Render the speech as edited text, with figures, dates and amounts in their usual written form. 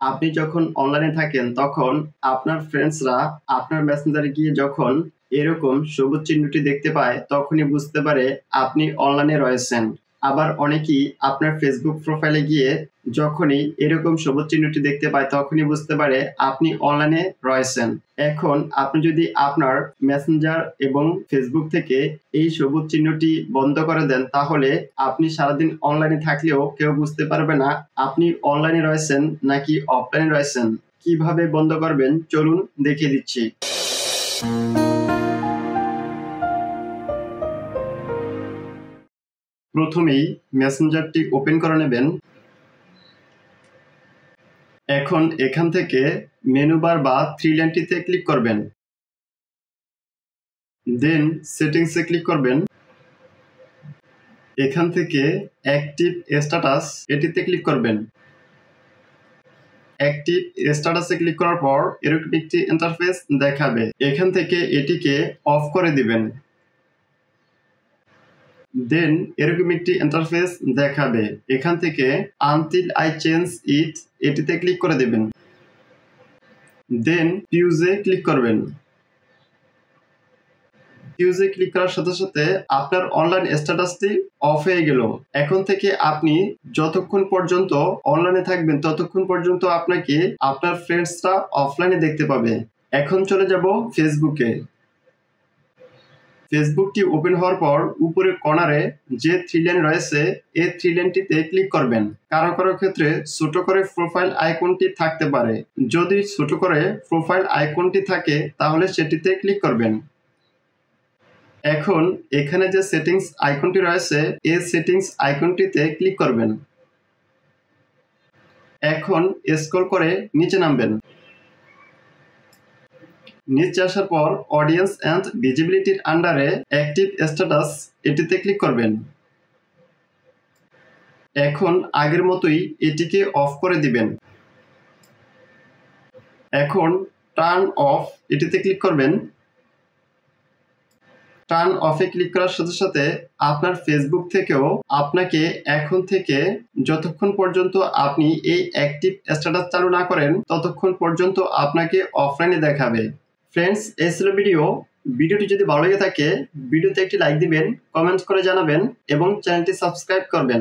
আপনি যখন অনলাইনে থাকেন তখন আপনার ফ্রেন্ডসরা আপনার মেসেঞ্জারে গিয়ে যখন এরকম সবুজ চিহ্নটি দেখতে পায় তখনই বুঝতে পারে আপনি অনলাইনে রয়েছেন। আবার অনেকেই আপনার ফেসবুক প্রোফাইলে গিয়ে যখনই এরকম সবুজ চিহ্নটি দেখতে পায় তখনই বুঝতে পারে আপনি অনলাইনে রয়েছেন। এখন আপনি যদি আপনার মেসেঞ্জার এবং ফেসবুক থেকে এই সবুজ চিহ্নটি বন্ধ করে দেন তাহলে আপনি সারাদিন অনলাইনে থাকলেও কেউ বুঝতে পারবে না আপনি অনলাইনে রয়েছেন নাকি অফলাইনে রয়েছেন। কিভাবে বন্ধ করবেন চলুন দেখিয়ে দিচ্ছি। প্রথমেই মেসেঞ্জারটি ওপেন করে নেবেন। এখন এখান থেকে মেনু বার বা থ্রি লাইনটিতে ক্লিক করবেন, দেন সেটিংসে ক্লিক করবেন। এখান থেকে অ্যাক্টিভ স্ট্যাটাস এটিতে ক্লিক করবেন। অ্যাক্টিভ স্ট্যাটাসে ক্লিক করার পর এরকম একটি ইন্টারফেস দেখাবে। এখান থেকে এটিকে অফ করে দিবেন। দেন এরকম একটি ইন্টারফেস দেখাবে। এখান থেকে আনটিল আই চেঞ্জ ইট এটিতে ক্লিক করে দেবেন। দেন ইউজে ক্লিক করবেন। ইউজে ক্লিক করার সাথে সাথে আপনার অনলাইন স্ট্যাটাসটি অফ হয়ে গেল। এখন থেকে আপনি যতক্ষণ পর্যন্ত অনলাইনে থাকবেন ততক্ষণ পর্যন্ত আপনাকে আপনার ফ্রেন্ডসরা অফলাইনে দেখতে পাবে। এখন চলে যাব ফেসবুকে। ফেসবুকটি ওপেন হওয়ার পর উপরের কর্নারে যে থ্রি লাইন রয়েছে এই থ্রি লাইনটিতে ক্লিক করবেন। কারো কারো ক্ষেত্রে ছোট করে প্রোফাইল আইকনটি থাকতে পারে। যদি ছোট করে প্রোফাইল আইকনটি থাকে তাহলে সেটিতে ক্লিক করবেন। এখন এখানে যে সেটিংস আইকনটি রয়েছে এই সেটিংস আইকনটিতে ক্লিক করবেন। এখন স্ক্রল করে নিচে নামবেন। নিচে আসার পর অডিয়েন্স এন্ড ভিজিবিলিটির আন্ডারে অ্যাক্টিভ স্ট্যাটাস এটিতে ক্লিক করবেন। এখন আগের মতোই এটিকে অফ করে দিবেন। এখন টার্ন অফ এটিতে ক্লিক করবেন। টার্ন অফে ক্লিক করার সাথে সাথে আপনার ফেসবুক থেকেও আপনাকে এখন থেকে যতক্ষণ পর্যন্ত আপনি এই অ্যাক্টিভ স্ট্যাটাস চালু না করেন ততক্ষণ পর্যন্ত আপনাকে অফলাইনে দেখাবে। ফ্রেন্ডস, এই ছিল ভিডিওটি যদি ভালো লেগে থাকে ভিডিওতে একটি লাইক দিবেন, কমেন্ট করে জানাবেন এবং চ্যানেলটি সাবস্ক্রাইব করবেন।